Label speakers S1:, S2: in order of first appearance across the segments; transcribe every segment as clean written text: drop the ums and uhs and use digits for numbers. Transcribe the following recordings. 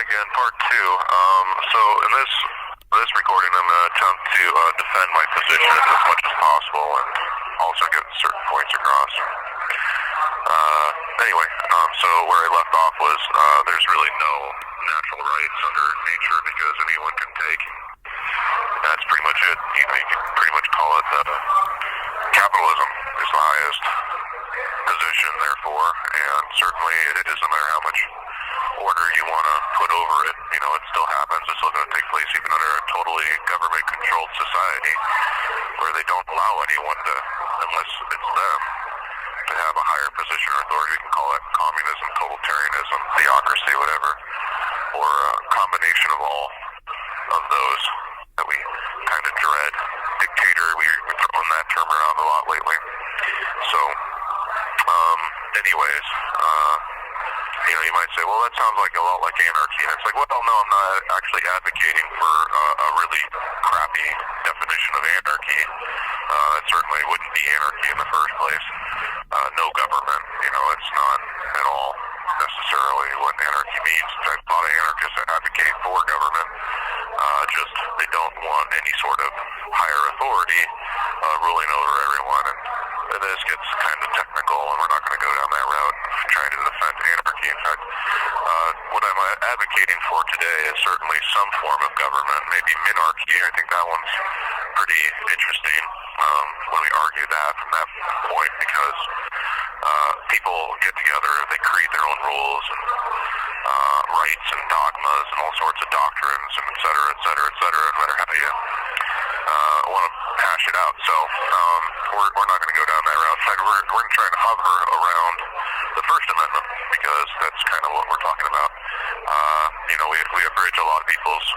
S1: again, part two. So in this recording, I'm going to attempt to defend my position as much as possible and also get certain points across. So where I left off was there's really no natural rights under nature because anyone can take. That's pretty much it. You can pretty much call it capitalism is the highest position, therefore, and certainly it is no matter how much order you want to put over it. It still happens. It's still going to take place even under a totally government-controlled society where they don't allow anyone to, unless it's them, to have a higher position or authority. You can call it communism, totalitarianism, theocracy, whatever, or a combination of all of those that we kind of dread. Dictator, we're throwing that term around a lot lately. So, you might say, well, that sounds like a lot like anarchy. And it's like, well, no, I'm not actually advocating for a really crappy definition of anarchy. It certainly wouldn't be anarchy in the first place. No government, it's not at all necessarily what anarchy means. In fact, a lot of anarchists advocate for government. Just they don't want any sort of higher authority ruling over everyone. And this gets kind of technical, and we're not going to go down that route trying to defend anarchy. In fact, what I'm advocating for today is certainly some form of government, maybe minarchy. I think that one's pretty interesting when we argue that from that point, because people get together, they create their own rules and rights and dogmas and all sorts of doctrines and et cetera, et cetera, et cetera, no matter how you want to hash it out. So we're not going to go down that route. In fact, we're going to try and hover around the First Amendment because that's kind of what we're talking about. We abridge a lot of people's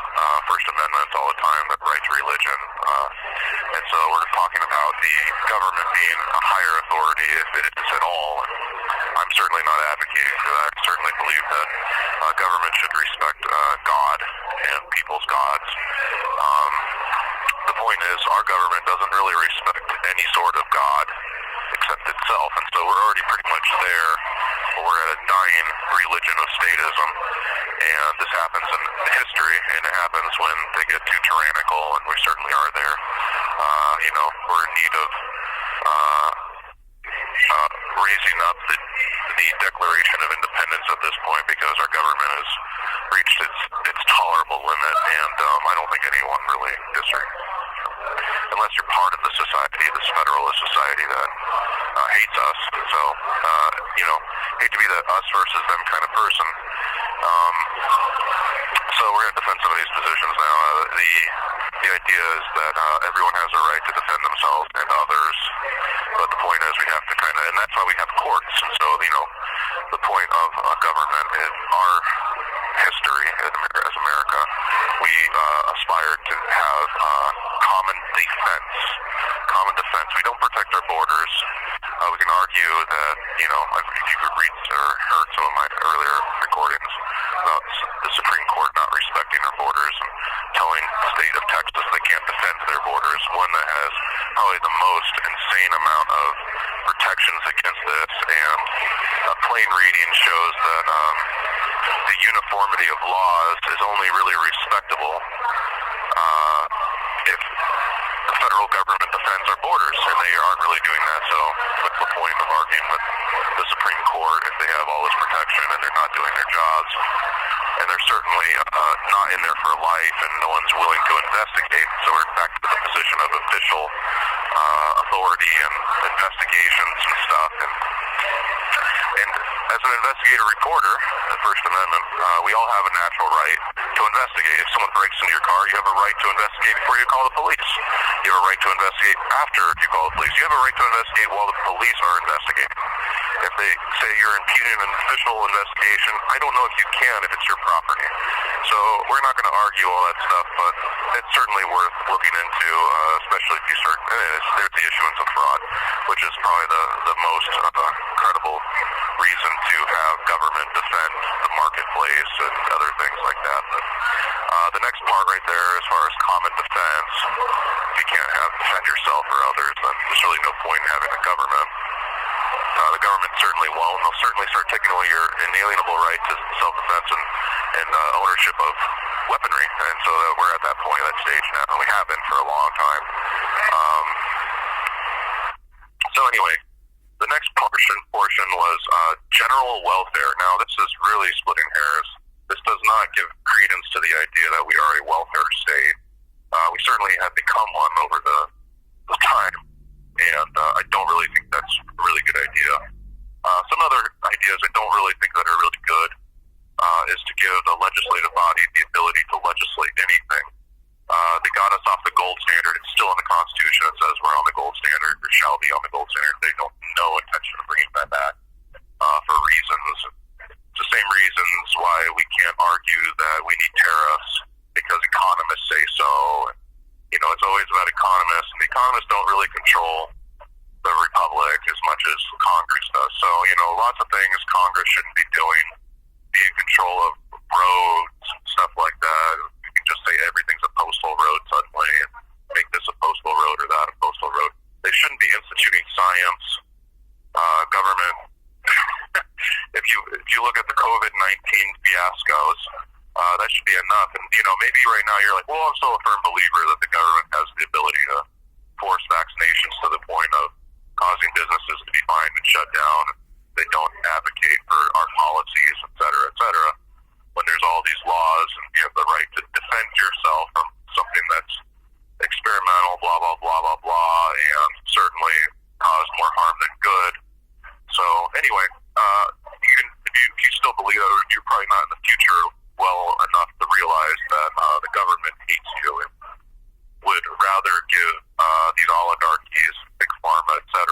S1: First Amendments all the time, the right to religion. And so we're talking about the government being a higher authority, if it is at all. And I'm certainly not advocating for that. I certainly believe that government should respect God and people's gods. The point is, our government doesn't really respect any sort of God except itself, and so we're already pretty much there. We're at a dying religion of statism, and this happens in history, and it happens when they get too tyrannical, and we certainly are there. We're in need of raising up the Declaration of Independence at this point because our government has reached its tolerable limit, and I don't think anyone really disagrees. Unless you're part of the society, this federalist society that hates us. So, hate to be the us versus them kind of person. So we're going to defend some of these positions now. The idea is that everyone has a right to defend themselves and others, but the point is we have to and that's why we have courts. And so, the point of government in our history as America, we aspire to have common defense. Common defense. We don't protect our borders. We can argue that, if you could read or heard some of my earlier recordings about the Supreme Court not respecting our borders and telling the state of Texas they can't defend their borders, one that has probably the most insane amount of protections against this, and plain reading shows that the uniformity of laws is only really respectable if the federal government defends our borders, and they aren't really doing that. So what's the point of arguing with the Supreme Court if they have all this protection and they're not doing their jobs? And they're certainly not in there for life, and no one's willing to investigate. So we're back to the position of official authority and investigations and stuff. And as an investigative reporter, the First Amendment, we all have a natural right to investigate. If someone breaks into your car, you have a right to investigate before you call the police. You have a right to investigate after you call the police. You have a right to investigate while the police are investigating. If they say you're impugning an official investigation, I don't know if you can if it's your property. So we're not going to argue all that stuff, but it's certainly worth looking into, especially if you start, there's the issuance of fraud, which is probably the most credible reason to have government defend the marketplace and other things like that. But the next part right there, as far as common defense, if you can't defend yourself or others, then there's really no point in having a government. The government certainly won't. They'll certainly start taking away your inalienable right to self-defense and ownership of weaponry, and so we're at that point, that stage now, and we have been for a long time. So anyway, the next portion was general welfare. Now, this is really splitting hairs. This does not give credence to the idea that we are a welfare state. We certainly have become one over the time, and I don't really think that's a really good idea. Some other ideas I don't really think that are really good is to give the legislative body the ability to legislate anything. They got us off the gold standard. It's still in the Constitution. It says we're on the gold standard, or shall be on the gold standard. They don't no intention of bringing that back for reasons. It's the same reasons why we can't argue that we need tariffs, because economists say so. You know, it's always about economists, and the economists don't really control the republic as much as Congress does. So, you know, lots of things Congress shouldn't be doing, be in control of roads, stuff like that. You can just say everything's a postal road suddenly, and make this a postal road or that a postal road. They shouldn't be instituting science, government. If you look at the COVID-19 fiascos, that should be enough. And, you know, maybe right now you're like, well, I'm still a firm believer that the government has the ability to force vaccinations to the point of causing businesses to be fined and shut down. They don't advocate for our policies, et cetera, when there's all these laws and you have the right to defend yourself from something that's experimental, blah, blah, blah, blah, blah, and certainly cause more harm than good. So anyway, if you still believe that, you're probably not in the future well enough to realize that the government hates you and would rather give these oligarchies, big pharma, etc.,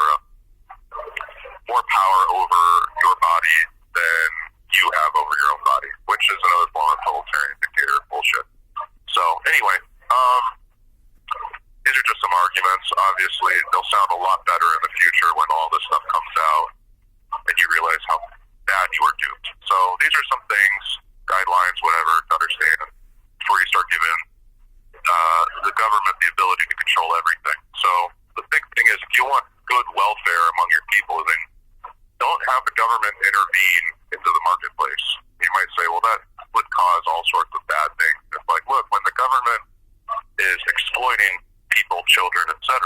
S1: more power over your body than you have over your own body, which is another form of totalitarian dictator bullshit. So anyway, these are just some arguments. Obviously, they'll sound a lot better in the future when all this stuff comes out and you realize how bad you were duped. So these are some things, guidelines, whatever, to understand before you start giving the government the ability to control everything. So the big thing is, if you want good welfare among your people, then don't have the government intervene into the marketplace. You might say, well, that would cause all sorts of bad things. It's like, look, when the government is exploiting people, children, etc.,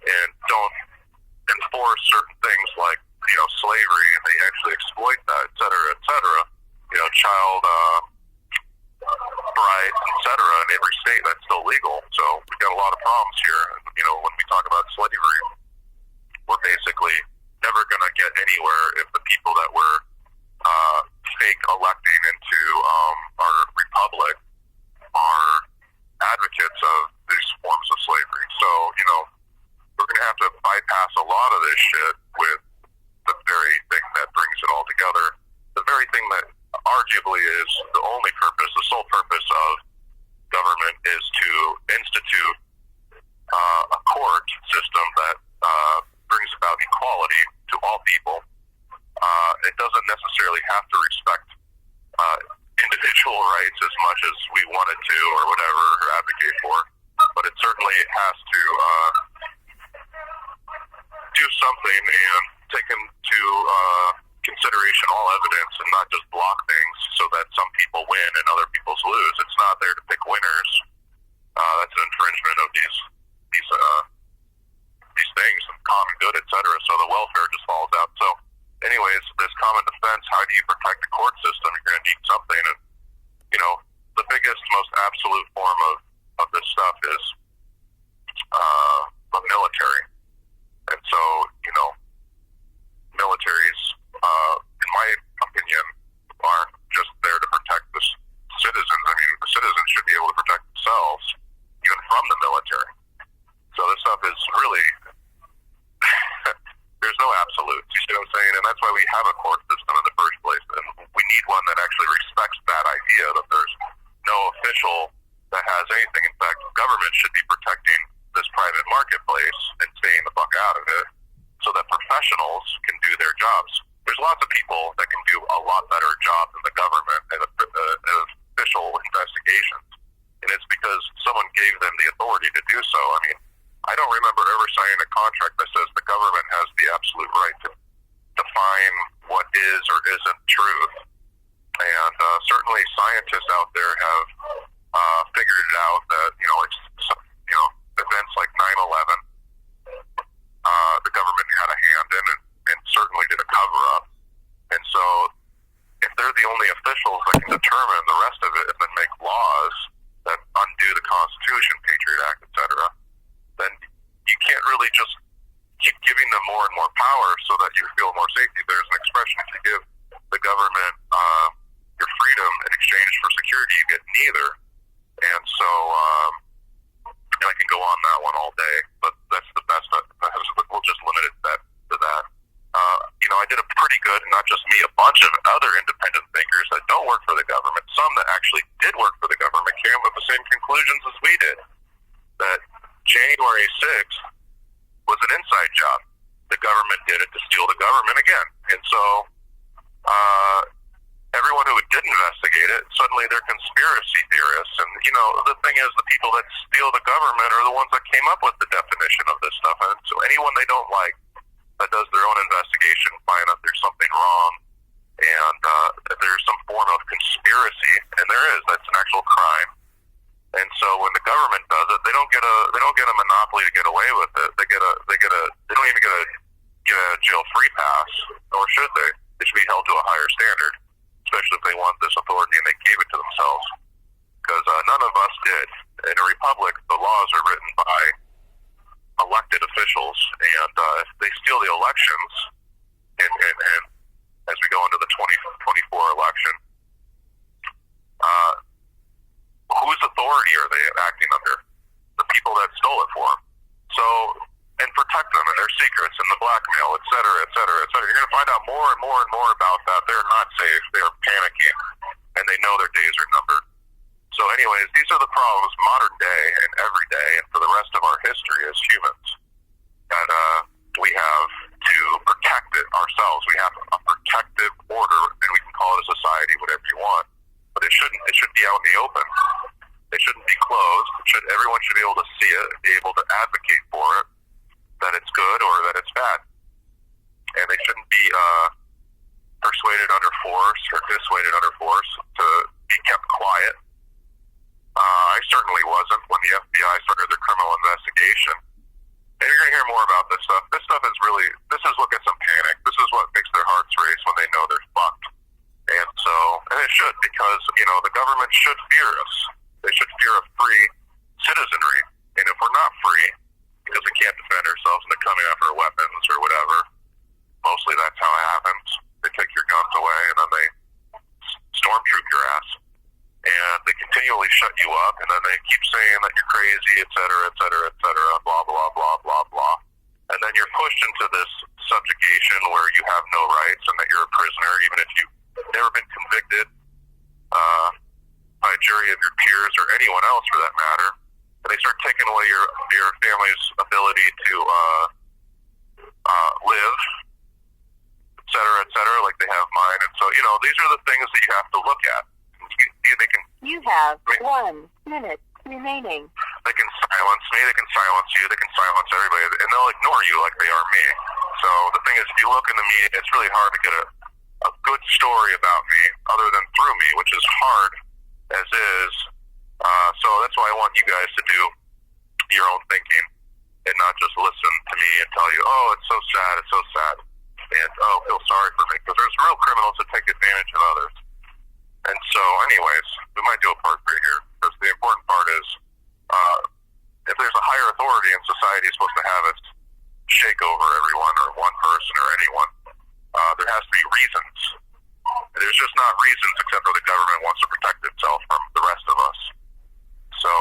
S1: and don't enforce certain things like, you know, slavery, and they actually exploit that, etc., you know, child brides, etc., in every state, that's still legal. So we've got a lot of problems here. You know, when we talk about slavery, we're basically never going to get anywhere if the people that we're fake electing into our republic are advocates of these forms of slavery. So, you know, we're going to have to bypass a lot of this shit with the very thing that brings it all together. The very thing that arguably is the only purpose, the sole purpose of government, is to institute a court system that brings about equality to all people. It doesn't necessarily have to respect individual rights as much as we want it to, or whatever, or advocate for, but it certainly has to do something and take into consideration all evidence and not just block things so that some people win and other people lose. It's not there to pick winners. That's an infringement of these things, and common good, etc. So the welfare just falls out. So anyways, this common defense, how do you protect the court system? You're going to need something. And, you know, the biggest, most absolute form of this stuff is the military. And so, you know, militaries, in my opinion, aren't just there to protect the citizens. I mean, the citizens should be able to protect themselves, even from the military. So this stuff is really, there's no absolutes, you see what I'm saying? And that's why we have a court system in the first place. And we need one that actually respects that idea, that there's no official that has anything. In fact, government should be protecting this private marketplace and staying the fuck out of it so that professionals can do their jobs. There's lots of people that can do a lot better job than the government and official investigations. And it's because someone gave them the authority to do so. I mean, I don't remember ever signing a contract that says the government has the absolute right to define what is or isn't truth. And certainly science scientists out there have figured it out that, events like 9/11, the government had a hand in and certainly did a cover-up. And so if they're the only officials that can determine the rest of it and then make laws that undo the Constitution, Patriot Act, etc., then you can't really just keep giving them more and more power so that you feel more safety. There's an expression: if you give the government your freedom in exchange for security, you get neither. And so I can go on that one all day, but that's the best. We'll just limit it to that. I did a pretty good, not just me, a bunch of other independent thinkers that don't work for the government, some that actually did work for the government, came up with the same conclusions as we did, that January 6th was an inside job. The government did it to steal the government again. And so everyone who did investigate it, suddenly they're conspiracy theorists. And, the thing is, the people that steal the government are the ones that came up with the definition of this stuff. And so anyone they don't like that does their own investigation, find out there's something wrong, and that there's some form of conspiracy, and there is. That's an actual crime. And so when the government does it, they don't get a monopoly to get away with it. They don't even get a jail-free pass, nor should they. They should be held to a higher standard, especially if they want this authority and they gave it to themselves. Because none of us did. In a republic, the laws are written by elected officials, and if they steal the elections, and as we go into the 2024 election, whose authority are they acting under? The people that stole it for them. So, and protect them and their secrets and the blackmail, et cetera, et cetera, et cetera. You're going to find out more and more and more about that. They're not safe. They're panicking, and they know their days are numbered. So anyways, these are the problems modern day and every day and for the rest of our history as humans that we have to protect it ourselves. We have a protective order, and we can call it a society, whatever you want. But it should be out in the open. It shouldn't be closed. Everyone should be able to see it, be able to advocate for it, that it's good or that it's bad. And they shouldn't be persuaded under force or dissuaded under force to be kept quiet. I certainly wasn't when the FBI started their criminal investigation. And you're going to hear more about this stuff. This stuff is what gets them panic. This is what makes their hearts race when they know they're fucked. And it should, because, the government should fear us. They should fear a free citizenry. And if we're not free, because we can't defend ourselves and they're coming after our weapons or whatever, mostly that's how it happens. They take your guns away and then they stormtroop your ass. And they continually shut you up, and then they keep saying that you're crazy, et cetera, et cetera, et cetera, blah, blah, blah, blah, blah. And then you're pushed into this subjugation where you have no rights and that you're a prisoner, even if you've never been convicted by a jury of your peers or anyone else for that matter. And they start taking away your family's ability to live, et cetera, like they have mine. And so, these are the things that you have to look at.
S2: You have 1 minute remaining.
S1: They can silence me, they can silence you, they can silence everybody, and they'll ignore you like they are me. So the thing is, if you look in the media, it's really hard to get a good story about me other than through me, which is hard as is. So that's why I want you guys to do your own thinking and not just listen to me and tell you, oh, it's so sad, and oh, feel sorry for me, because there's real criminals that take advantage of others. And so, anyways, we might do a part 3 here, because the important part is, if there's a higher authority and society is supposed to have its shake over everyone or one person or anyone, there has to be reasons. There's just not reasons except for the government wants to protect itself from the rest of us. So,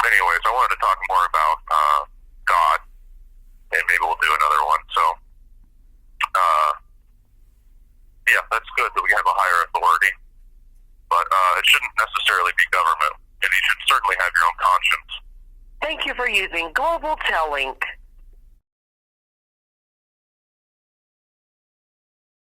S1: anyways, I wanted to talk more about God, and maybe we'll do another one. So, yeah, that's good that we have a higher authority. But it shouldn't necessarily be government, and you should certainly have your own conscience.
S2: Thank you for using Global Tel Link.